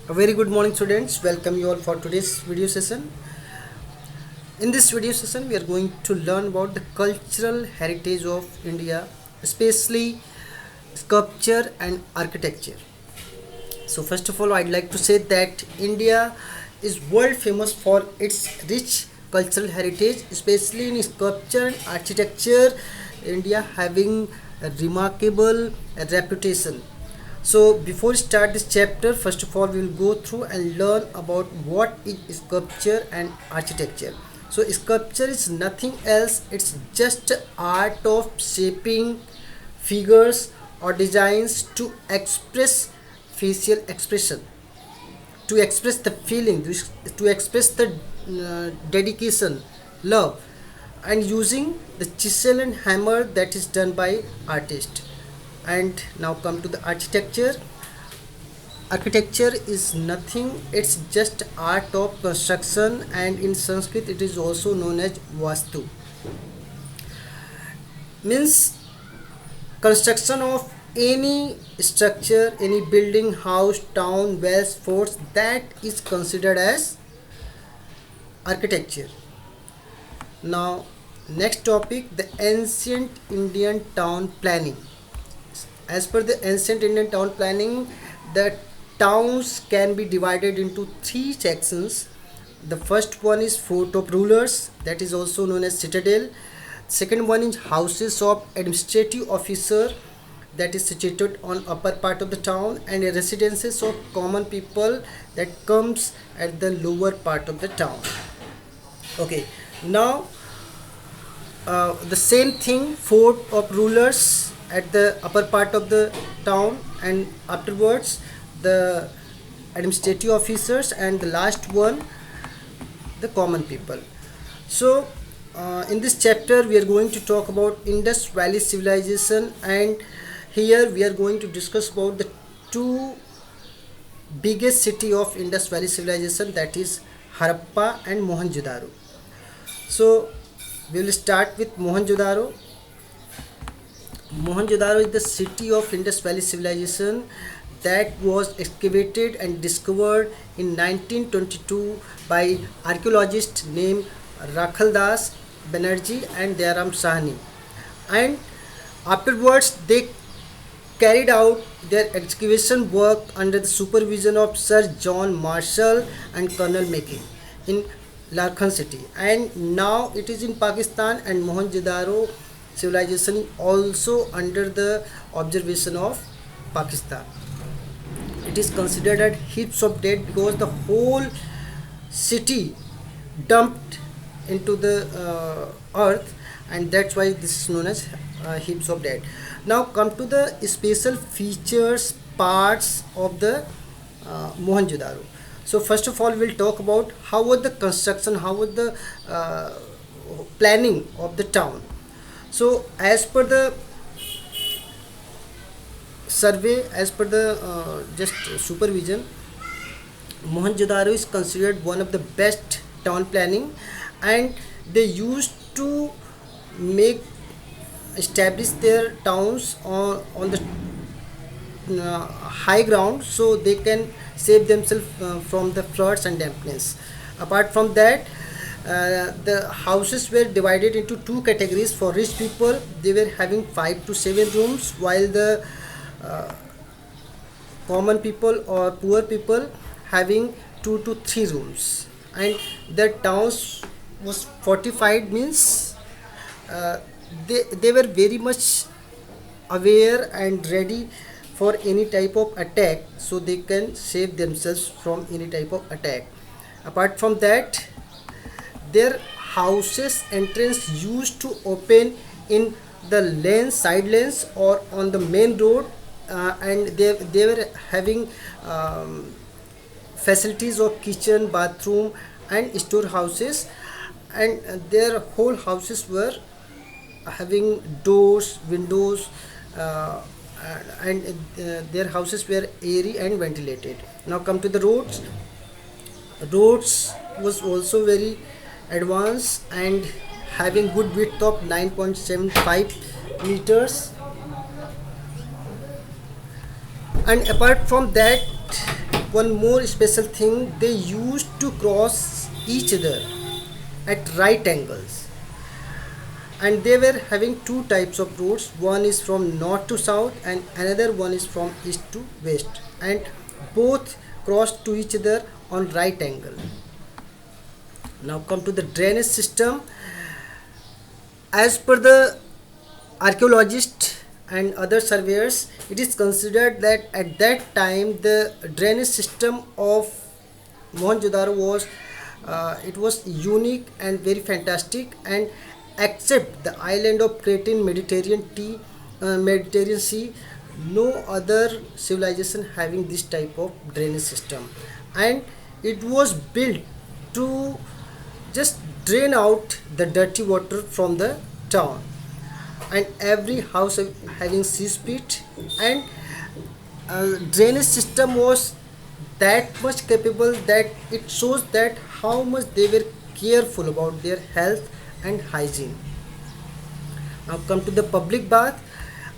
A very good morning, students. Welcome you all for today's video session. In this video session, we are going to learn about the cultural heritage of India, especially sculpture and architecture. So, first of all, I'd like to say that India is world famous for its rich cultural heritage, especially in sculpture and architecture. India having a remarkable reputation. So before start this chapter, first of all we will go through and learn about what is sculpture and architecture. So sculpture is nothing else, it's just art of shaping figures or designs to express facial expression, to express the feeling, to express the dedication, love, and using the chisel and hammer that is done by artist. And now come to the architecture. Architecture is nothing, it's just art of construction, and in Sanskrit it is also known as vastu. Means construction of any structure, any building, house, town, wells, forts, that is considered as architecture. Now next topic, the ancient Indian town planning. As per the ancient Indian town planning, the towns can be divided into three sections. The first one is fort of rulers, that is also known as citadel. Second one is houses of administrative officer, that is situated on upper part of the town, and residences of common people that comes at the lower part of the town. Okay, now the same thing, fort of rulers at the upper part of the town, and afterwards the administrative officers, and the last one the common people. So in this chapter we are going to talk about Indus Valley civilization, and here we are going to discuss about the two biggest city of Indus Valley civilization, that is Harappa and Mohenjo-daro. So we will start with Mohenjo-daro. Mohenjo-daro is the city of Indus Valley civilization that was excavated and discovered in 1922 by archaeologists named Rakhaldas Banerjee and Dayaram Sahni. And afterwards they carried out their excavation work under the supervision of Sir John Marshall and Colonel Mackay in Larkhan city, and now it is in Pakistan, and Mohenjo-daro civilization is also under the observation of Pakistan. It is considered as heaps of dead because the whole city dumped into the earth, and that's why this is known as heaps of dead. Now come to the special features parts of the Mohenjo-daro. So first of all we'll talk about how was the construction, how was the planning of the town. So as per the survey, as per the just supervision, Mohenjo-daro is considered one of the best town planning, and they used to make establish their towns on the high ground, so they can save themselves from the floods and dampness. Apart from that, the houses were divided into two categories. For rich people, they were having 5 to 7 rooms, while the uh, common people or poor people having 2 to 3 rooms. And the towns was fortified, means uh, they were very much aware and ready for any type of attack, so they can save themselves from any type of attack. Apart from that, their houses entrance used to open in the lanes, side lanes, or on the main road, and they were having facilities of kitchen, bathroom, and storehouses, and their whole houses were having doors, windows, uh, and their houses were airy and ventilated. Now come to the roads. Roads was also very advanced and having good width of 9.75 meters. And apart from that, one more special thing, they used to cross each other at right angles, and they were having two types of roads. One is from north to south and another one is from east to west, and both crossed to each other on right angle. Now come to the drainage system. As per the archaeologists and other surveyors, it is considered that at that time the drainage system of Mohenjo-daro was it was unique and very fantastic, and except the island of Crete in Mediterranean Sea, no other civilization having this type of drainage system, and it was built to just drain out the dirty water from the town, and every house having cesspit, and drainage system was that much capable that it shows that how much they were careful about their health and hygiene. Now come to the public bath.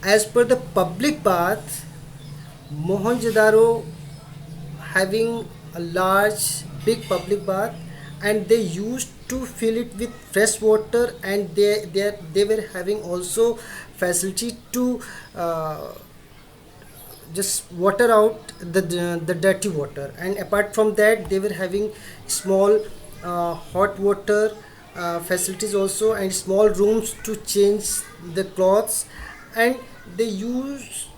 As per the public bath, Mohenjo-daro having a large big public bath, and they used to fill it with fresh water, and they were having also facility to just water out the dirty water, and apart from that they were having small hot water facilities also, and small rooms to change the clothes, and they use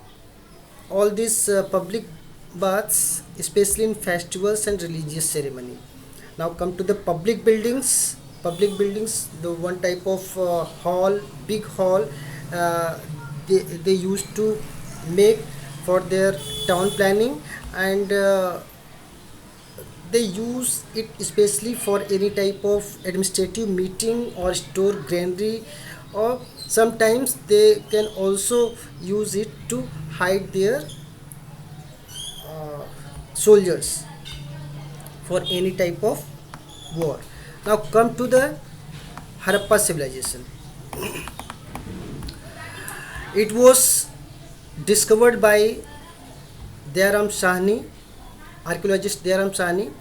all these public baths especially in festivals and religious ceremony. Now come to the public buildings. Public buildings, the one type of hall, big hall, uh, they used to make for their town planning, and they use it especially for any type of administrative meeting or store granary, or sometimes they can also use it to hide their soldiers for any type of war. Now come to the Harappa civilization. It was discovered by Dayaram Sahni, archaeologist Dayaram Sahni,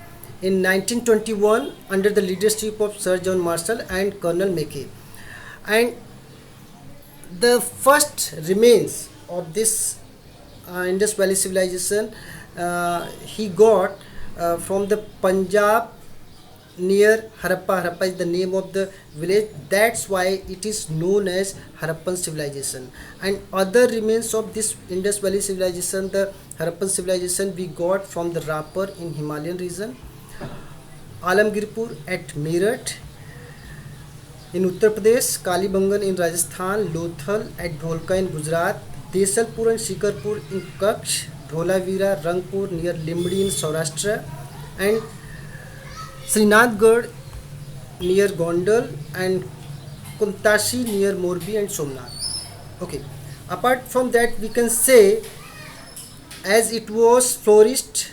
in 1921 under the leadership of Sir John Marshall and Colonel Mackay. And the first remains of this Indus Valley civilization he got from the Punjab near Harappa. Harappa is the name of the village. That's why it is known as Harappan civilization. And other remains of this Indus Valley civilization, the Harappan civilization, we got from the Rapar in Himalayan region, Alamgirpur at Meerut in Uttar Pradesh, Kalibangan in Rajasthan, Lothal at Dholka in Gujarat, Desalpur and Shikarpur in Kutch, Dholavira, Rangpur near Limdi in Saurashtra, and Srinathgarh near Gondal, and Kuntashi near Morbi and Somnath. Okay. Apart from that, we can say as it was flourished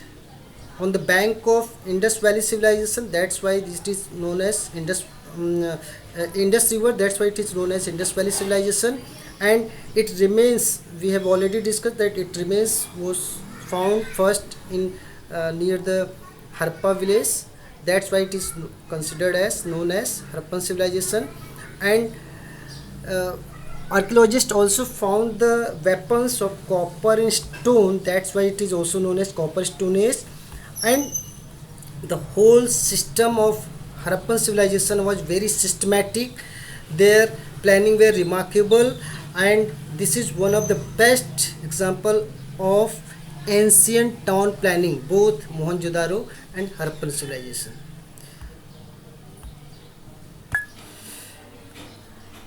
on the bank of Indus Valley civilization, that's why this is known as Indus River. That's why it is known as Indus Valley civilization, and it remains. We have already discussed that it remains was found first in near the Harappa village. That's why it is considered as known as Harappan civilization, and archaeologists also found the weapons of copper and stone. That's why it is also known as Copper Stone Age, and the whole system of Harappan civilization was very systematic. Their planning were remarkable, and this is one of the best example of ancient town planning, both Mohenjo-daro and Harappan civilization.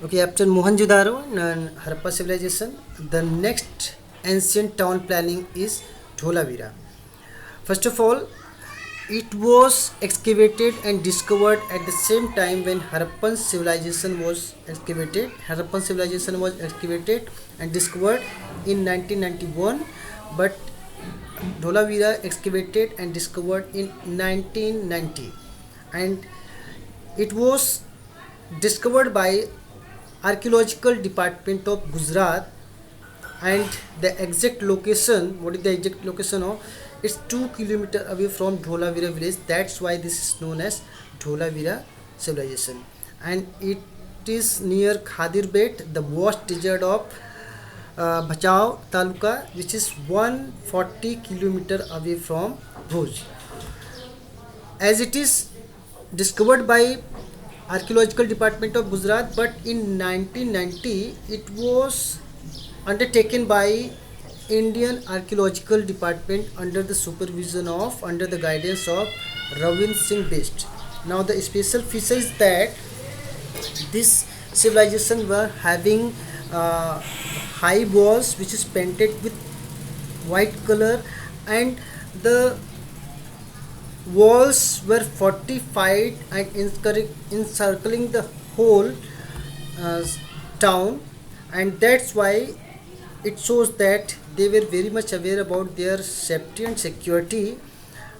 Okay, after Mohenjo-daro and Harappa civilization, the next ancient town planning is Dholavira. First of all, it was excavated and discovered at the same time when Harappan civilization was excavated. Harappan civilization was excavated and discovered in 1991, but Dholavira excavated and discovered in 1990, and it was discovered by archaeological department of Gujarat and the exact location, what is the exact location of, it's 2 kilometers away from Dholavira village. That's why this is known as Dholavira civilization, and it is near Khadirbet, the vast desert of Bachao Taluka, which is 140 kilometers away from Bhuj. As it is discovered by archaeological department of Gujarat, but in 1990 it was undertaken by Indian archaeological department under the supervision of, under the guidance of Ravin Singh Best. Now the special feature is that this civilization were having high walls which is painted with white color, and the walls were fortified and encircling the whole uh, town, and that's why it shows that they were very much aware about their safety and security.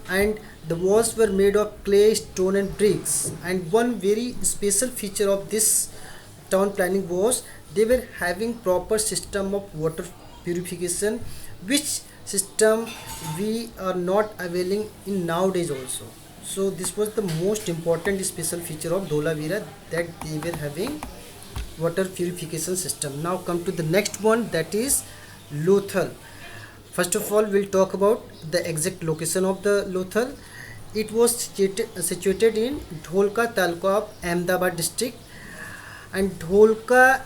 And the walls were made of clay, stone and bricks. And one very special feature of this town planning was they were having proper system of water purification, which system we are not availing in nowadays also. So this was the most important special feature of Dholavira, that they were having water purification system. Now come to the next one, that is Lothal. First of all, we'll talk about the exact location of the Lothal. It was situated in Dholka Taluka of Ahmedabad district, and Dholka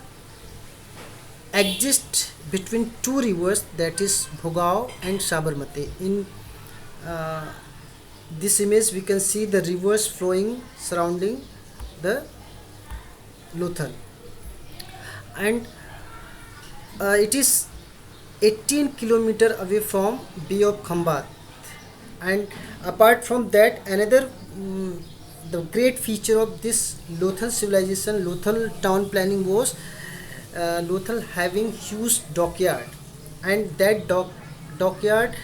exists between two rivers, that is Bhogao and Sabarmati. In uh, this image we can see the rivers flowing surrounding the Lothal, and it is 18 kilometer away from Bay of Khambat. And apart from that, another the great feature of this Lothal civilization, Lothal town planning was Lothal having huge dockyard, and that dockyard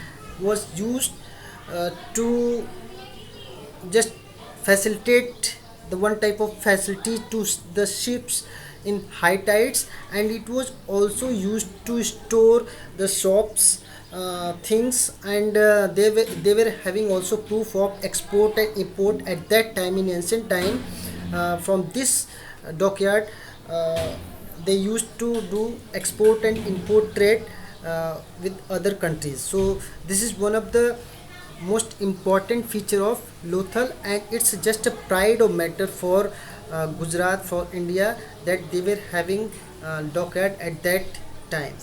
was used to just facilitate the one type of facility to the ships in high tides, and it was also used to store the shops things, and they were having also proof of export and import at that time in ancient time. From this dockyard, uh, they used to do export and import trade with other countries. So this is one of the most important feature of Lothal, and it's just a pride of matter for Gujarat, for India, that they were having dockyard at that time.